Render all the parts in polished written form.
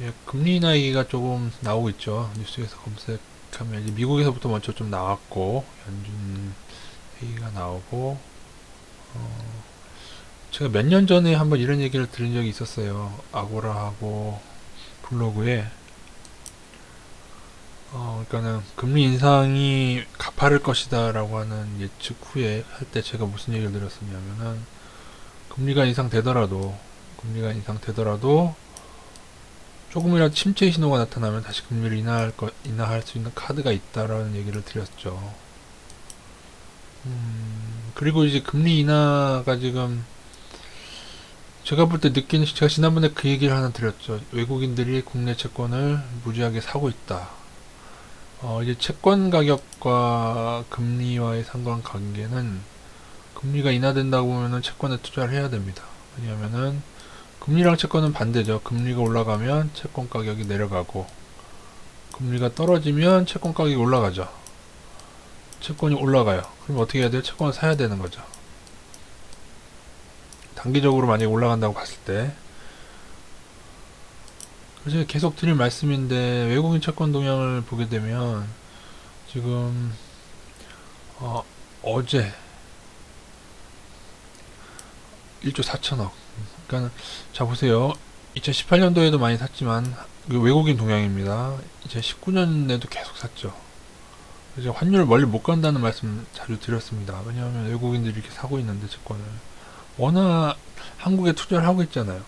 예, 금리 인하 얘기가 조금 나오고 있죠. 뉴스에서 검색하면 이제 미국에서부터 먼저 좀 나왔고 연준 얘기가 나오고 제가 몇 년 전에 한번 이런 얘기를 들은 적이 있었어요. 아고라하고 블로그에 그러니까는 금리 인상이 가파를 것이다라고 하는 예측 후에 할 때 제가 무슨 얘기를 드렸었냐면은 금리가 인상되더라도 조금이라도 침체 신호가 나타나면 다시 금리를 인하할 수 있는 카드가 있다라는 얘기를 드렸죠. 그리고 이제 금리 인하가 지금 제가 볼 때 느끼는 제가 지난번에 그 얘기를 하나 드렸죠. 외국인들이 국내 채권을 무지하게 사고 있다. 이제 채권 가격과 금리와의 상관관계는 금리가 인하된다고 보면은 채권에 투자를 해야 됩니다. 왜냐하면은 금리랑 채권은 반대죠. 금리가 올라가면 채권 가격이 내려가고 금리가 떨어지면 채권 가격이 올라가죠. 채권이 올라가요. 그럼 어떻게 해야 돼요? 채권을 사야 되는 거죠. 단기적으로 만약에 올라간다고 봤을 때. 그래서 계속 드릴 말씀인데 외국인 채권 동향을 보게 되면 지금 어제 1조 4천억. 그러니까 자 보세요. 2018년도에도 많이 샀지만 외국인 동향입니다. 2019년에도 계속 샀죠. 이제 환율을 멀리 못 간다는 말씀 자주 드렸습니다. 왜냐하면 외국인들이 이렇게 사고 있는데 채권을 워낙 한국에 투자를 하고 있잖아요.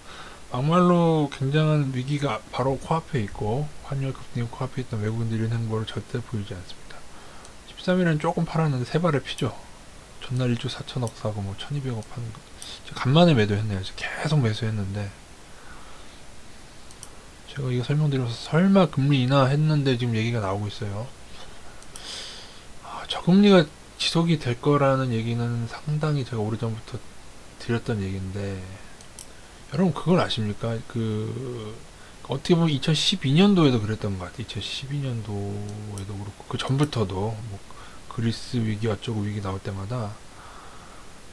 막말로 굉장한 위기가 바로 코앞에 있고 환율 급등이 코앞에 있던 외국인들이 이런 행보를 절대 보이지 않습니다. 13일에는 조금 팔았는데 세 발을 피죠. 전날 1조 4천억 사고 뭐 1200억 파는 거. 간만에 매도했네요. 계속 매수했는데 제가 이거 설명드려서 설마 금리 인하 했는데 지금 얘기가 나오고 있어요. 저금리가 지속이 될 거라는 얘기는 상당히 제가 오래전부터 드렸던 얘기인데 여러분 그걸 아십니까? 어떻게 보면 2012년도에도 그랬던 것 같아요. 2012년도에도 그렇고 그 전부터도 뭐 그리스 위기 어쩌고 위기 나올 때마다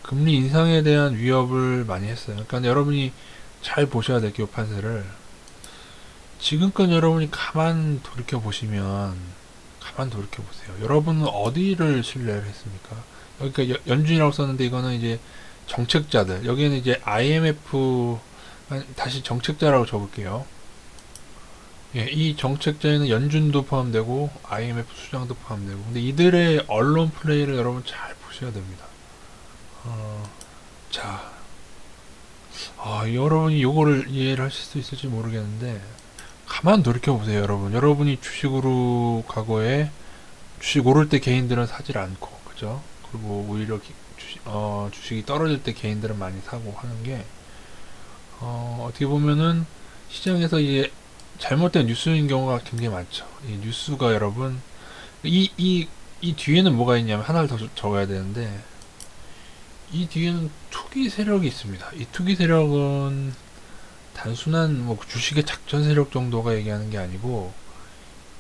금리 인상에 대한 위협을 많이 했어요. 그러니까 여러분이 잘 보셔야 될 게 판세를 지금껏 여러분이 가만 돌이켜 보세요. 여러분은 어디를 신뢰를 했습니까? 그러니까 연준이라고 썼는데 이거는 이제 정책자들. 여기는 이제 IMF 다시 정책자라고 적을게요. 예, 이 정책자에는 연준도 포함되고 IMF 수장도 포함되고. 근데 이들의 언론 플레이를 여러분 잘 보셔야 됩니다. 자, 여러분이 요거를 이해를 하실 수 있을지 모르겠는데 가만 돌이켜 보세요, 여러분. 여러분이 주식으로 과거에 주식 오를 때 개인들은 사질 않고, 그죠? 그리고 오히려 주식이 떨어질 때 개인들은 많이 사고 하는 게 어떻게 보면은 시장에서 이제 잘못된 뉴스인 경우가 굉장히 많죠. 이 뉴스가 여러분 이 뒤에는 뭐가 있냐면 하나를 더 적어야 되는데 이 뒤에는 투기 세력이 있습니다. 이 투기 세력은 단순한 뭐 주식의 작전 세력 정도가 얘기하는 게 아니고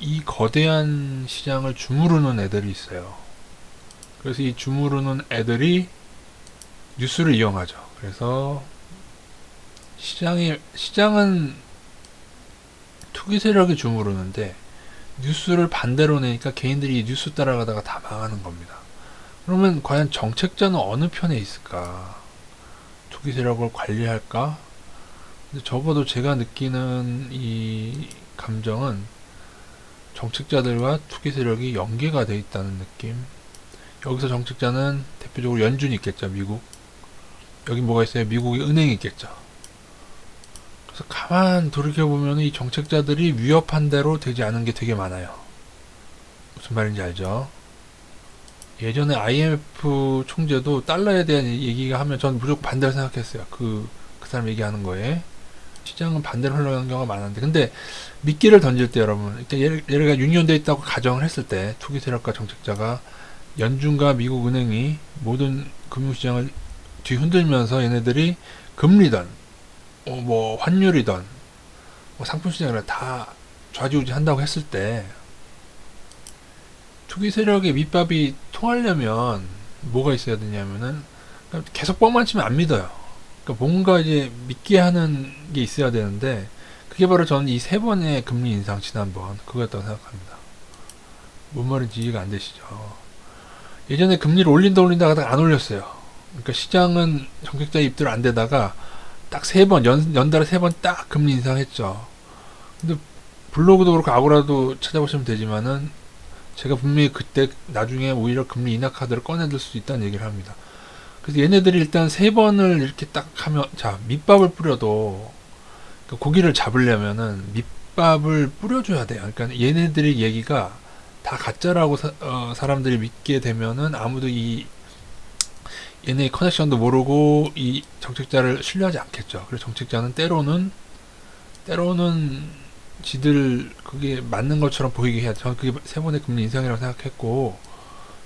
이 거대한 시장을 주무르는 애들이 있어요. 그래서 이 주무르는 애들이 뉴스를 이용하죠. 그래서 시장은 투기 세력이 주무르는데 뉴스를 반대로 내니까 개인들이 뉴스 따라가다가 다 망하는 겁니다. 그러면 과연 정책자는 어느 편에 있을까? 투기 세력을 관리할까? 근데 적어도 제가 느끼는 이 감정은 정책자들과 투기 세력이 연계가 돼 있다는 느낌. 여기서 정책자는 대표적으로 연준이 있겠죠, 미국. 여기 뭐가 있어요? 미국의 은행이 있겠죠. 그래서 가만 돌이켜보면 이 정책자들이 위협한 대로 되지 않은 게 되게 많아요. 무슨 말인지 알죠? 예전에 IMF 총재도 달러에 대한 얘기가 하면 전 무조건 반대로 생각했어요. 그 사람 얘기하는 거에. 시장은 반대로 흘러가는 경우가 많은데. 근데 미끼를 던질 때 여러분, 얘가 유니온돼 있다고 가정을 했을 때 투기 세력과 정책자가 연준과 미국 은행이 모든 금융시장을 뒤흔들면서 얘네들이 금리든 뭐 환율이든 뭐 상품시장을 다 좌지우지 한다고 했을 때 투기 세력의 밑밥이 통하려면 뭐가 있어야 되냐면은 계속 뻥만 치면 안 믿어요. 그러니까 뭔가 이제 믿게 하는 게 있어야 되는데 그게 바로 저는 이 세 번의 금리 인상 지난번 그거였다고 생각합니다. 뭔 말인지 이해가 안 되시죠? 예전에 금리를 올린다 하다가 안 올렸어요. 그러니까 시장은 정책자 입대로 안 되다가 딱 세 번, 연달아 세 번 딱 금리 인상했죠. 근데 블로그도 그렇고 아고라도 찾아보시면 되지만은 제가 분명히 그때 나중에 오히려 금리 인하 카드를 꺼내들 수도 있다는 얘기를 합니다. 그래서 얘네들이 일단 세 번을 이렇게 딱 하면, 자, 밑밥을 뿌려도, 그러니까 고기를 잡으려면은 밑밥을 뿌려줘야 돼요. 그러니까 얘네들의 얘기가 다 가짜라고 사람들이 믿게 되면은 아무도 얘네의 커넥션도 모르고 이 정책자를 신뢰하지 않겠죠. 그래서 정책자는 때로는 지들 그게 맞는 것처럼 보이게 해야 돼. 저는 그게 세 번의 금리 인상이라고 생각했고,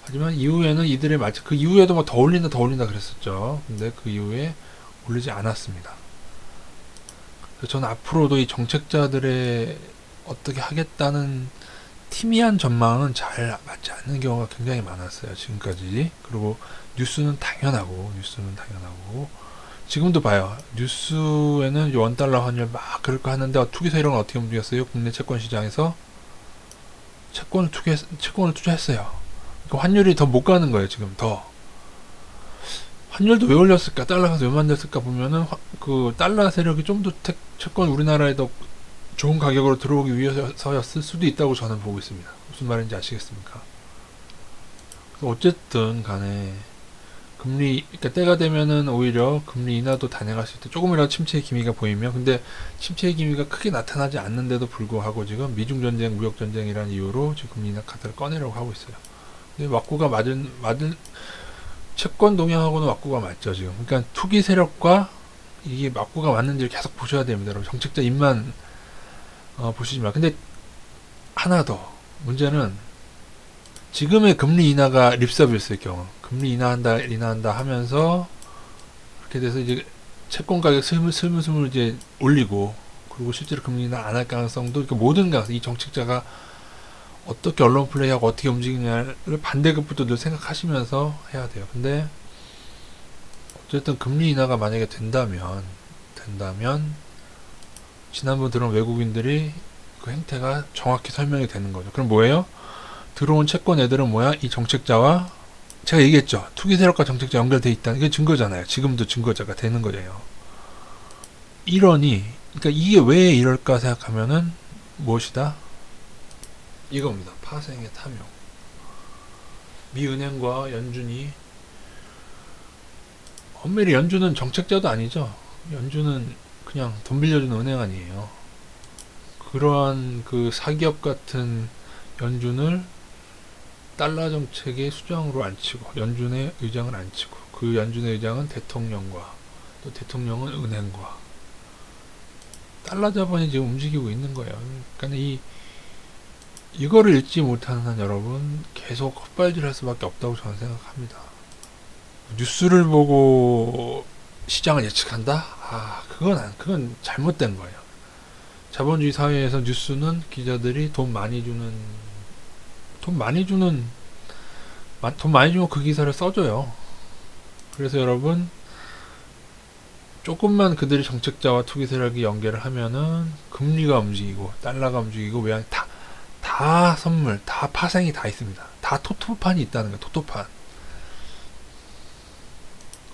하지만 이후에는 이들의 말처, 그 이후에도 뭐 더 올린다 그랬었죠. 근데 그 이후에 올리지 않았습니다. 그래서 저는 앞으로도 이 정책자들의 어떻게 하겠다는 희미한 전망은 잘 맞지 않는 경우가 굉장히 많았어요. 지금까지. 그리고 뉴스는 당연하고 지금도 봐요. 뉴스에는 원달러 환율 막 그럴 거 하는데 투기 세력은 어떻게 움직였어요? 국내 채권 시장에서 채권을 투자했어요. 그러니까 환율이 더 못 가는 거예요. 지금 더. 환율도 왜 올렸을까? 달러가 왜 만들었을까 보면은 그 달러 세력이 좀 더 채권 우리나라에 더 좋은 가격으로 들어오기 위해서였을 수도 있다고 저는 보고 있습니다. 무슨 말인지 아시겠습니까? 어쨌든 간에 그러니까 때가 되면은 오히려 금리 인하도 단행했을 때 조금이라도 침체의 기미가 보이면, 근데 침체의 기미가 크게 나타나지 않는데도 불구하고 지금 미중 전쟁, 무역 전쟁이라는 이유로 지금 금리 인하 카드를 꺼내려고 하고 있어요. 근데 왁구가 맞은 채권 동향하고는 왁구가 맞죠 지금. 그러니까 투기 세력과 이게 왁구가 맞는지를 계속 보셔야 됩니다. 여러분 정책자 입만 보시지 마. 근데 하나 더 문제는 지금의 금리 인하가 립서비스일 경우, 금리 인하한다 하면서 그렇게 돼서 이제 채권 가격 스물스물 이제 올리고, 그리고 실제로 금리 인하 안 할 가능성도, 그러니까 모든 가능성, 이 정책자가 어떻게 언론 플레이하고 어떻게 움직이냐를 반대급부터 늘 생각하시면서 해야 돼요. 근데 어쨌든 금리 인하가 만약에 된다면 지난번 들어온 외국인들이 그 행태가 정확히 설명이 되는 거죠. 그럼 뭐예요? 들어온 채권 애들은 뭐야? 이 정책자와, 제가 얘기했죠. 투기 세력과 정책자 연결돼 있다는 게 증거잖아요. 지금도 증거자가 되는 거예요. 그러니까 이게 왜 이럴까 생각하면은 무엇이다? 이겁니다. 파생의 탐욕. 미 은행과 연준이, 엄밀히 연준은 정책자도 아니죠. 연준은 그냥 돈 빌려주는 은행 아니에요. 그러한 그 사기업 같은 연준을 달러 정책의 수장으로 앉히고, 연준의 의장을 앉히고, 그 연준의 의장은 대통령과, 또 대통령은 은행과 달러 자본이 지금 움직이고 있는 거예요. 그러니까 이거를 읽지 못하는 한 여러분 계속 헛발질할 수밖에 없다고 저는 생각합니다. 뉴스를 보고 시장을 예측한다? 그건 잘못된 거예요. 자본주의 사회에서 뉴스는 기자들이 돈 많이 주면 그 기사를 써줘요. 그래서 여러분 조금만 그들이 정책자와 투기 세력이 연계를 하면은 금리가 움직이고 달러가 움직이고 외환 다 선물, 다 파생이 다 있습니다. 다 토토판이 있다는 거예요. 토토판.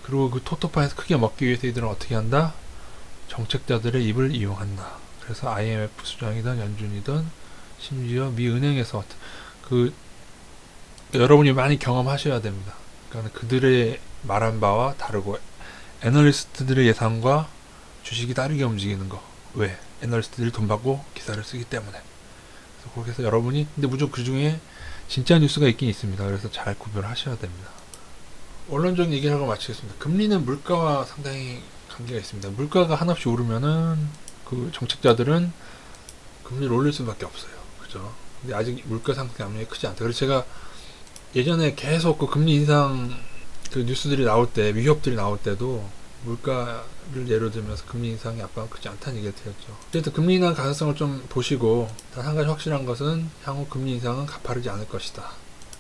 그리고 그 토토판에서 크게 먹기 위해서 이들은 어떻게 한다? 정책자들의 입을 이용한다. 그래서 IMF 수장이든 연준이든 심지어 미 은행에서 여러분이 많이 경험하셔야 됩니다. 그러니까 그들의 말한 바와 다르고 애널리스트들의 예상과 주식이 다르게 움직이는 거. 왜? 애널리스트들이 돈 받고 기사를 쓰기 때문에. 그렇게 해서 여러분이, 근데 무조건 그 중에 진짜 뉴스가 있긴 있습니다. 그래서 잘 구별하셔야 됩니다. 원론적인 얘기를 하고 마치겠습니다. 금리는 물가와 상당히 관계가 있습니다. 물가가 한없이 오르면은 그 정책자들은 금리를 올릴 수밖에 없어요. 그죠? 근데 아직 물가 상승 압력이 크지 않다. 그래서 제가 예전에 계속 그 금리 인상 그 뉴스들이 나올 때, 위협들이 나올 때도 물가를 예로 들면서 금리 인상의 압박은 크지 않다는 얘기를 드렸죠. 어쨌든 금리 인상 가능성을 좀 보시고, 단 한 가지 확실한 것은 향후 금리 인상은 가파르지 않을 것이다.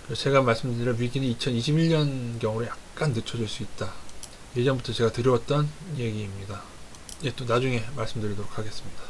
그래서 제가 말씀드린 위기는 2021년 경우로 약간 늦춰질 수 있다. 예전부터 제가 드려왔던 얘기입니다. 또 나중에 말씀드리도록 하겠습니다.